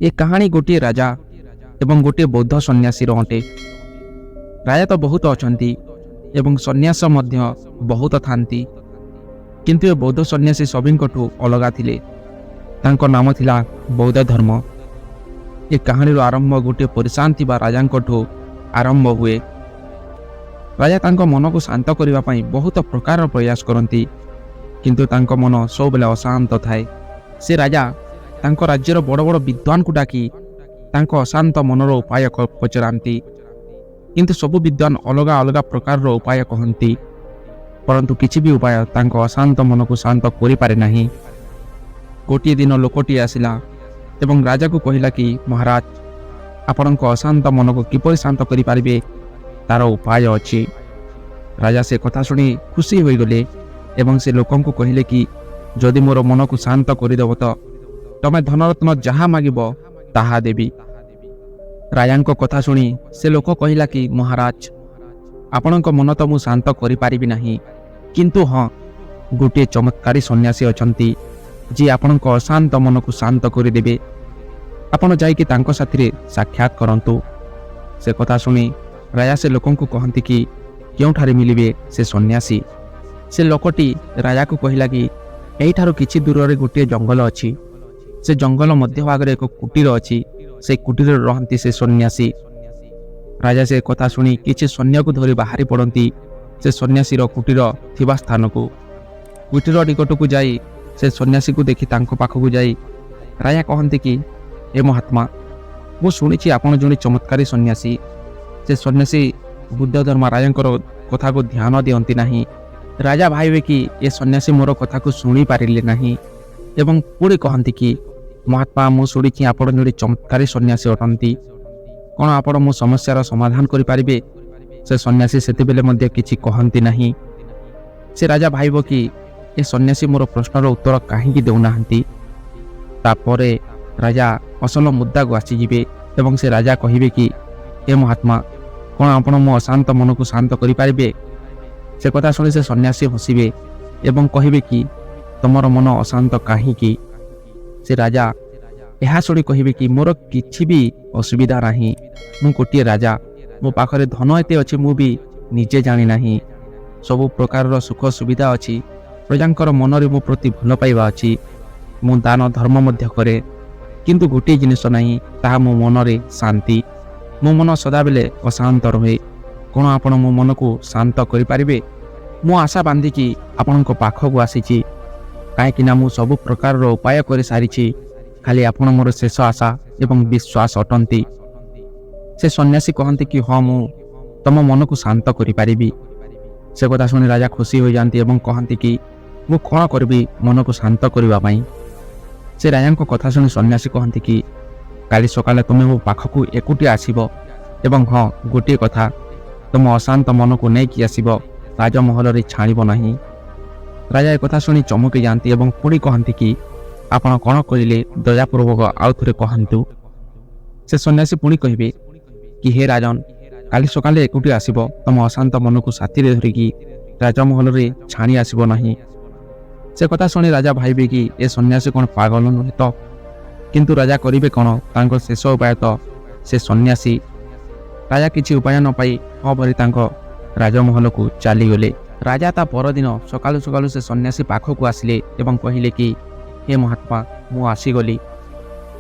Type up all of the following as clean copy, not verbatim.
ଏ କାହାଣୀ ଗୋଟିଏ ରାଜା ଏବଂ ଗୋଟିଏ ବୌଦ୍ଧ ସନ୍ନ୍ୟାସୀର ଅଟେ। ରାଜା ତ ବହୁତ ଅଛନ୍ତି ଏବଂ ସନ୍ନ୍ୟାସ ମଧ୍ୟ ବହୁତ ଥାନ୍ତି, କିନ୍ତୁ ଏ ବୌଦ୍ଧ ସନ୍ନ୍ୟାସୀ ସଭିଙ୍କଠୁ ଅଲଗା ଥିଲେ। ତାଙ୍କ ନାମ ଥିଲା ବୌଦ୍ଧ ଧର୍ମ। ଏ କାହାଣୀର ଆରମ୍ଭ ଗୋଟିଏ ପରିଶାନ୍ତ ଥିବା ରାଜାଙ୍କଠୁ ଆରମ୍ଭ ହୁଏ। ରାଜା ତାଙ୍କ ମନକୁ ଶାନ୍ତ କରିବା ପାଇଁ ବହୁତ ପ୍ରକାରର ପ୍ରୟାସ କରନ୍ତି, କିନ୍ତୁ ତାଙ୍କ ମନ ସବୁବେଳେ ଅଶାନ୍ତ ଥାଏ। ସେ ରାଜା ତାଙ୍କ ରାଜ୍ୟର ବଡ଼ ବଡ଼ ବିଦ୍ୱାନଙ୍କୁ ଡାକି ତାଙ୍କ ଅଶାନ୍ତ ମନର ଉପାୟ ପଚରାନ୍ତି, କିନ୍ତୁ ସବୁ ବିଦ୍ୱାନ ଅଲଗା ଅଲଗା ପ୍ରକାରର ଉପାୟ କହନ୍ତି, ପରନ୍ତୁ କିଛି ବି ଉପାୟ ତାଙ୍କ ଅଶାନ୍ତ ମନକୁ ଶାନ୍ତ କରିପାରେ ନାହିଁ। ଗୋଟିଏ ଦିନ ଲୋକଟିଏ ଆସିଲା ଏବଂ ରାଜାକୁ କହିଲା କି, ମହାରାଜ, ଆପଣଙ୍କ ଅଶାନ୍ତ ମନକୁ କିପରି ଶାନ୍ତ କରିପାରିବେ, ତାର ଉପାୟ ଅଛି। ରାଜା ସେ କଥା ଶୁଣି ଖୁସି ହୋଇଗଲେ ଏବଂ ସେ ଲୋକଙ୍କୁ କହିଲେ କି, ଯଦି ମୋର ମନକୁ ଶାନ୍ତ କରିଦେବ ତ ତମେ ଧନରତ୍ନ ଯାହା ମାଗିବ ତାହା ଦେବି। ରାଜାଙ୍କ କଥା ଶୁଣି ସେ ଲୋକ କହିଲା କି, ମହାରାଜ, ଆପଣଙ୍କ ମନ ତ ମୁଁ ଶାନ୍ତ କରିପାରିବି ନାହିଁ, କିନ୍ତୁ ହଁ, ଗୋଟିଏ ଚମତ୍କାରୀ ସନ୍ନ୍ୟାସୀ ଅଛନ୍ତି ଯିଏ ଆପଣଙ୍କ ଅଶାନ୍ତ ମନକୁ ଶାନ୍ତ କରିଦେବେ। ଆପଣ ଯାଇକି ତାଙ୍କ ସାଥିରେ ସାକ୍ଷାତ କରନ୍ତୁ। ସେ କଥା ଶୁଣି ରାଜା ସେ ଲୋକଙ୍କୁ କହନ୍ତି କି, କେଉଁଠାରେ ମିଳିବେ ସେ ସନ୍ନ୍ୟାସୀ? ସେ ଲୋକଟି ରାଜାକୁ କହିଲା କି, ଏହିଠାରୁ କିଛି ଦୂରରେ ଗୋଟିଏ ଜଙ୍ଗଲ ଅଛି। ସେ ଜଙ୍ଗଲ ମଧ୍ୟଭାଗରେ ଏକ କୁଟୀର ଅଛି। ସେ କୁଟୀରରେ ରହନ୍ତି ସେ ସନ୍ନ୍ୟାସୀ। ରାଜା ସେ କଥା ଶୁଣି କିଛି ସୈନ୍ୟକୁ ଧରି ବାହାରି ପଡ଼ନ୍ତି ସେ ସନ୍ନ୍ୟାସୀର କୁଟୀର ଥିବା ସ୍ଥାନକୁ। କୁଟୀର ନିକଟକୁ ଯାଇ ସେ ସନ୍ନ୍ୟାସୀକୁ ଦେଖି ତାଙ୍କ ପାଖକୁ ଯାଇ ରାଜା କହନ୍ତି କି, ହେ ମହାତ୍ମା, ମୁଁ ଶୁଣିଛି ଆପଣ ଜଣେ ଚମତ୍କାରୀ ସନ୍ନ୍ୟାସୀ। ସେ ସନ୍ନ୍ୟାସୀ ବୁଦ୍ଧ ଧର୍ମ ରାଜାଙ୍କର କଥାକୁ ଧ୍ୟାନ ଦିଅନ୍ତି ନାହିଁ। ରାଜା ଭାବିବେ କି ଏ ସନ୍ନ୍ୟାସୀ ମୋର କଥାକୁ ଶୁଣିପାରିଲେ ନାହିଁ ଏବଂ ପୁଣି କହନ୍ତି କି, ମହାତ୍ମା, ମୁଁ ଶୁଣିଛି ଆପଣ ଜଣେ ଚମତ୍କାରୀ ସନ୍ନ୍ୟାସୀ ଅଟନ୍ତି। କ'ଣ ଆପଣ ମୋ ସମସ୍ୟାର ସମାଧାନ କରିପାରିବେ? ସେ ସନ୍ନ୍ୟାସୀ ସେତେବେଳେ ମଧ୍ୟ କିଛି କହନ୍ତି ନାହିଁ। ସେ ରାଜା ଭାବିବ କି ଏ ସନ୍ନ୍ୟାସୀ ମୋର ପ୍ରଶ୍ନର ଉତ୍ତର କାହିଁକି ଦେଉନାହାନ୍ତି। ତାପରେ ରାଜା ଅସଲ ମୁଦ୍ଦାକୁ ଆସିଯିବେ ଏବଂ ସେ ରାଜା କହିବେ କି, ହେ ମହାତ୍ମା, କ'ଣ ଆପଣ ମୋ ଅଶାନ୍ତ ମନକୁ ଶାନ୍ତ କରିପାରିବେ? ସେ କଥା ଶୁଣି ସେ ସନ୍ନ୍ୟାସୀ ହସିବେ ଏବଂ କହିବେ କି, ତମର ମନ ଅଶାନ୍ତ କାହିଁକି? ସେ ରାଜା ଏହା ଶୁଣି କହିବେ କି, ମୋର କିଛି ବି ଅସୁବିଧା ନାହିଁ। ମୁଁ ଗୋଟିଏ ରାଜା, ମୋ ପାଖରେ ଧନ ଏତେ ଅଛି ମୁଁ ବି ନିଜେ ଜାଣିନାହିଁ। ସବୁ ପ୍ରକାରର ସୁଖ ସୁବିଧା ଅଛି। ପ୍ରଜାଙ୍କର ମନରେ ମୋ ପ୍ରତି ଭଲ ପାଇବା ଅଛି। ମୁଁ ଦାନ ଧର୍ମ ମଧ୍ୟ କରେ, କିନ୍ତୁ ଗୋଟିଏ ଜିନିଷ ନାହିଁ, ତାହା ମୋ ମନରେ ଶାନ୍ତି। ମୋ ମନ ସଦାବେଳେ ଅଶାନ୍ତ ରହେ। କ'ଣ ଆପଣ ମୋ ମନକୁ ଶାନ୍ତ କରିପାରିବେ? ମୁଁ ଆଶା ବାନ୍ଧିକି ଆପଣଙ୍କ ପାଖକୁ ଆସିଛି, କାହିଁକିନା ମୁଁ ସବୁ ପ୍ରକାରର ଉପାୟ କରିସାରିଛି। ଖାଲି ଆପଣ ମୋର ଶେଷ ଆଶା ଏବଂ ବିଶ୍ୱାସ ଅଟନ୍ତି। ସେ ସନ୍ନ୍ୟାସୀ କହନ୍ତି କି, ହଁ, ମୁଁ ତମ ମନକୁ ଶାନ୍ତ କରିପାରିବି। ସେ କଥା ଶୁଣି ରାଜା ଖୁସି ହୋଇଯାନ୍ତି ଏବଂ କହନ୍ତି କି, ମୁଁ କ'ଣ କରିବି ମନକୁ ଶାନ୍ତ କରିବା ପାଇଁ? ସେ ରାଜାଙ୍କ କଥା ଶୁଣି ସନ୍ନ୍ୟାସୀ କହନ୍ତି କି, କାଲି ସକାଳେ ତୁମେ ମୋ ପାଖକୁ ଏକୁଟିଆ ଆସିବ ଏବଂ ହଁ, ଗୋଟିଏ କଥା, ତୁମ ଅଶାନ୍ତ ମନକୁ ନେଇକି ଆସିବ, ରାଜମହଲରେ ଛାଣିବ ନାହିଁ। ରାଜା ଏକଥା ଶୁଣି ଚମକି ଯାଆନ୍ତି ଏବଂ ପୁଣି କହନ୍ତି କି, ଆପଣ କ'ଣ କହିଲେ ଦୟାପୂର୍ବକ ଆଉ ଥରେ କହନ୍ତୁ। ସେ ସନ୍ନ୍ୟାସୀ ପୁଣି କହିବେ କି, ହେ ରାଜନ, କାଲି ସକାଳେ ଏକୁଟିଆ ଆସିବ, ତୁମ ଅଶାନ୍ତ ମନକୁ ସାଥିରେ ଧରିକି ରାଜମହଲରେ ଛାଣି ଆସିବ ନାହିଁ। ସେ କଥା ଶୁଣି ରାଜା ଭାବିବେ କି ଏ ସନ୍ନ୍ୟାସୀ କ'ଣ ପାଗଳ ନୁହେଁ ତ? କିନ୍ତୁ ରାଜା କରିବେ କ'ଣ? ତାଙ୍କ ଶେଷ ଉପାୟ ତ ସେ ସନ୍ନ୍ୟାସୀ। ରାଜା କିଛି ଉପାୟ ନ ପାଇ ଭରି ତାଙ୍କ ରାଜମହଲକୁ ଚାଲିଗଲେ। ରାଜା ତା ପରଦିନ ସକାଳୁ ସକାଳୁ ସେ ସନ୍ନ୍ୟାସୀ ପାଖକୁ ଆସିଲେ ଏବଂ କହିଲେ କି, ହେ ମହାତ୍ମା, ମୁଁ ଆସିଗଲି।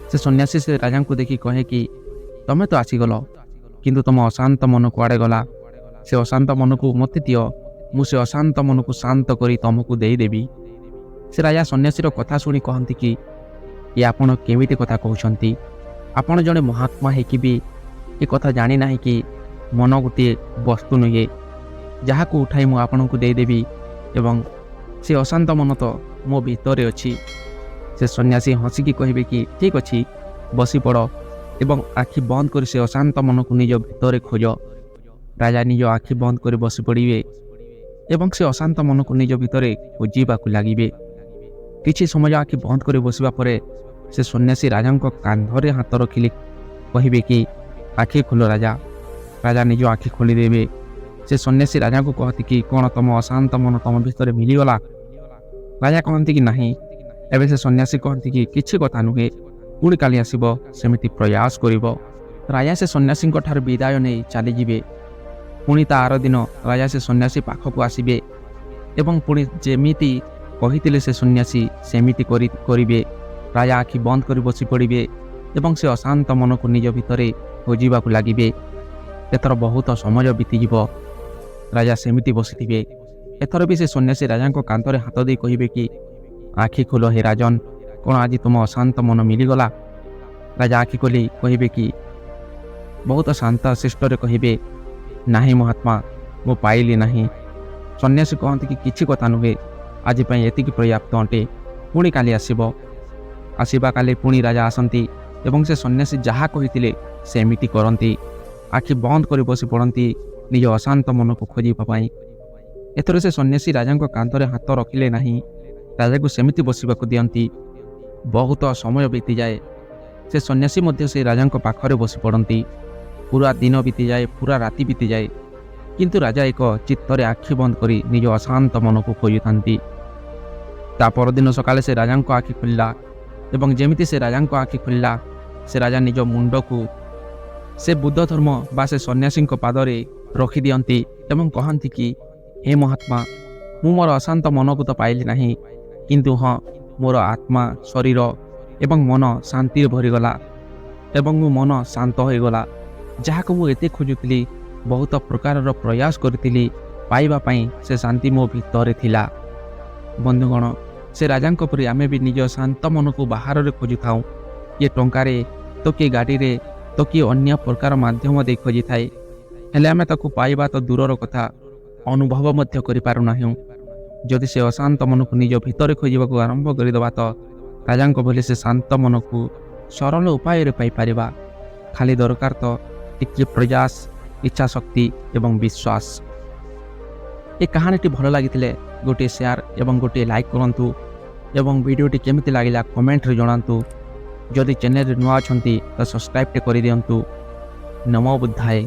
ସେ ସନ୍ନ୍ୟାସୀ ସେ ରାଜାଙ୍କୁ ଦେଖି କହେ କି, ତମେ ତ ଆସିଗଲ, କିନ୍ତୁ ତୁମ ଅଶାନ୍ତ ମନ କୁଆଡ଼େ ଗଲା? ସେ ଅଶାନ୍ତ ମନକୁ ମୋତେ ଦିଅ, ମୁଁ ସେ ଅଶାନ୍ତ ମନକୁ ଶାନ୍ତ କରି ତମକୁ ଦେଇଦେବି। ସେ ରାଜା ସନ୍ନ୍ୟାସୀର କଥା ଶୁଣି କହନ୍ତି କି, ଏ ଆପଣ କେମିତି କଥା କହୁଛନ୍ତି? ଆପଣ ଜଣେ ମହାତ୍ମା ହେଇକି ବି ଏ କଥା ଜାଣିନାହିଁ କି ମନ ଗୋଟିଏ ବସ୍ତୁ ନୁହେଁ ଯାହାକୁ ଉଠାଇ ମୁଁ ଆପଣଙ୍କୁ ଦେଇଦେବି ଏବଂ ସେ ଅଶାନ୍ତ ମନ ତ ମୋ ଭିତରେ ଅଛି। ସେ ସନ୍ନ୍ୟାସୀ ହସିକି କହିବେ କି, ଠିକ୍ ଅଛି, ବସିପଡ଼ ଏବଂ ଆଖି ବନ୍ଦ କରି ସେ ଅଶାନ୍ତ ମନକୁ ନିଜ ଭିତରେ ଖୋଜ। ରାଜା ନିଜ ଆଖି ବନ୍ଦ କରି ବସି ପଡ଼ିବେ ଏବଂ ସେ ଅଶାନ୍ତ ମନକୁ ନିଜ ଭିତରେ ଖୋଜିବାକୁ ଲାଗିବେ। କିଛି ସମୟ ଆଖି ବନ୍ଦ କରି ବସିବା ପରେ ସେ ସନ୍ନ୍ୟାସୀ ରାଜାଙ୍କ କାନ୍ଧରେ ହାତ ରଖିଲେ କହିବେ କି, ଆଖି ଖୋଲ ରାଜା। ରାଜା ନିଜ ଆଖି ଖୋଲିଦେବେ। ସେ ସନ୍ନ୍ୟାସୀ ରାଜାଙ୍କୁ କହନ୍ତି କି, କ'ଣ ତମ ଅଶାନ୍ତ ମନ ତମ ଭିତରେ ମିଳିଗଲା? ରାଜା କହନ୍ତି କି ନାହିଁ। ଏବେ ସେ ସନ୍ନ୍ୟାସୀ କହନ୍ତି କି, କିଛି କଥା ନୁହେଁ, ପୁଣି କାଲି ଆସିବ ସେମିତି ପ୍ରୟାସ କରିବ। ରାଜା ସେ ସନ୍ନ୍ୟାସୀଙ୍କ ଠାରୁ ବିଦାୟ ନେଇ ଚାଲିଯିବେ। ପୁଣି ତା ଆର ଦିନ ରାଜା ସେ ସନ୍ନ୍ୟାସୀ ପାଖକୁ ଆସିବେ ଏବଂ ପୁଣି ଯେମିତି କହିଥିଲେ ସେ ସନ୍ନ୍ୟାସୀ ସେମିତି କରିବେ। ରାଜା ଆଖି ବନ୍ଦ କରି ବସି ପଡ଼ିବେ ଏବଂ ସେ ଅଶାନ୍ତ ମନକୁ ନିଜ ଭିତରେ ଖୋଜିବାକୁ ଲାଗିବେ। ଏଥର ବହୁତ ସମୟ ବିତିଯିବ। ରାଜା ସେମିତି ବସିଥିବେ। ଏଥର ବି ସେ ସନ୍ନ୍ୟାସୀ ରାଜାଙ୍କ କାନ୍ଧରେ ହାତ ଦେଇ କହିବେ କି, ଆଖି ଖୋଲ ହେ ରାଜନ, କ'ଣ ଆଜି ତୁମ ଅଶାନ୍ତ ମନ ମିଳିଗଲା? ରାଜା ଆଖି ଖୋଲି କହିବେ କି, ବହୁତ ଶାନ୍ତ ଶିଷ୍ଟରେ କହିବେ, ନାହିଁ ମହାତ୍ମା, ମୁଁ ପାଇଲି ନାହିଁ। ସନ୍ନ୍ୟାସୀ କହନ୍ତି କି କିଛି କଥା ନୁହେଁ, ଆଜି ପାଇଁ ଏତିକି ପର୍ଯ୍ୟାପ୍ତ ଅଟେ, ପୁଣି କାଲି ଆସିବ। ଆସିବା କାଲି ପୁଣି ରାଜା ଆସନ୍ତି ଏବଂ ସେ ସନ୍ନ୍ୟାସୀ ଯାହା କହିଥିଲେ ସେମିତି କରନ୍ତି। ଆଖି ବନ୍ଦ କରି ବସି ପଡ଼ନ୍ତି ନିଜ ଅଶାନ୍ତ ମନକୁ ଖୋଜିବା ପାଇଁ। ଏଥର ସେ ସନ୍ନ୍ୟାସୀ ରାଜାଙ୍କ କାନ୍ଧରେ ହାତ ରଖିଲେ ନାହିଁ, ରାଜାକୁ ସେମିତି ବସିବାକୁ ଦିଅନ୍ତି। ବହୁତ ସମୟ ବିତିଯାଏ। ସେ ସନ୍ନ୍ୟାସୀ ମଧ୍ୟ ସେ ରାଜାଙ୍କ ପାଖରେ ବସି ପଡ଼ନ୍ତି। ପୁରା ଦିନ ବିତିଯାଏ, ପୁରା ରାତି ବିତିଯାଏ, କିନ୍ତୁ ରାଜା ଏକ ଚିତ୍ତରେ ଆଖି ବନ୍ଦ କରି ନିଜ ଅଶାନ୍ତ ମନକୁ ଖୋଜୁଥାନ୍ତି। ତା ପରଦିନ ସକାଳେ ସେ ରାଜାଙ୍କ ଆଖି ଖୋଲିଲା ଏବଂ ଯେମିତି ସେ ରାଜାଙ୍କ ଆଖି ଖୋଲିଲା, ସେ ରାଜା ନିଜ ମୁଣ୍ଡକୁ ସେ ବୁଦ୍ଧ ଧର୍ମ ବା ସେ ସନ୍ନ୍ୟାସୀଙ୍କ ପାଦରେ ରଖିଦିଅନ୍ତି ଏବଂ କହନ୍ତି କି, ହେ ମହାତ୍ମା, ମୁଁ ମୋର ଅଶାନ୍ତ ମନକୁ ତ ପାଇଲି ନାହିଁ, କିନ୍ତୁ ହଁ, ମୋର ଆତ୍ମା, ଶରୀର ଏବଂ ମନ ଶାନ୍ତିରେ ଭରିଗଲା ଏବଂ ମୋ ମନ ଶାନ୍ତ ହୋଇଗଲା। ଯାହାକୁ ମୁଁ ଏତେ ଖୋଜୁଥିଲି, ବହୁତ ପ୍ରକାରର ପ୍ରୟାସ କରିଥିଲି ପାଇବା ପାଇଁ, ସେ ଶାନ୍ତି ମୋ ଭିତରେ ଥିଲା। ବନ୍ଧୁଗଣ, ସେ ରାଜାଙ୍କ ପରି ଆମେ ବି ନିଜ ଶାନ୍ତ ମନକୁ ବାହାରରେ ଖୋଜିଥାଉ। କିଏ ଟଙ୍କାରେ, ତ କିଏ ଗାଡ଼ିରେ, ତ କିଏ ଅନ୍ୟ ପ୍ରକାର ମାଧ୍ୟମ ଦେଇ ଖୋଜିଥାଏ। ହେଲେ ଆମେ ତାକୁ ପାଇବା ତ ଦୂରର କଥା, ଅନୁଭବ ମଧ୍ୟ କରିପାରୁନାହୁଁ। ଯଦି ସେ ଅଶାନ୍ତ ମନକୁ ନିଜ ଭିତରେ ଖୋଜିବାକୁ ଆରମ୍ଭ କରିଦେବା, ତ ରାଜାଙ୍କ ଭଳି ସେ ଶାନ୍ତ ମନକୁ ସରଳ ଉପାୟରେ ପାଇପାରିବା। ଖାଲି ଦରକାର ତ ଟିକିଏ ପ୍ରୟାସ, ଇଚ୍ଛା ଶକ୍ତି ଏବଂ ବିଶ୍ୱାସ। ଏ କାହାଣୀଟି ଭଲ ଲାଗିଥିଲେ ଗୋଟିଏ ସେୟାର ଏବଂ ଗୋଟିଏ ଲାଇକ୍ କରନ୍ତୁ ଏବଂ ଭିଡ଼ିଓଟି କେମିତି ଲାଗିଲା କମେଣ୍ଟରେ ଜଣାନ୍ତୁ। ଯଦି ଚ୍ୟାନେଲରେ ନୂଆ ଅଛନ୍ତି ତ ସବସ୍କ୍ରାଇବ୍ଟେ କରିଦିଅନ୍ତୁ। ନମୋ ବୁଦ୍ଧାୟ।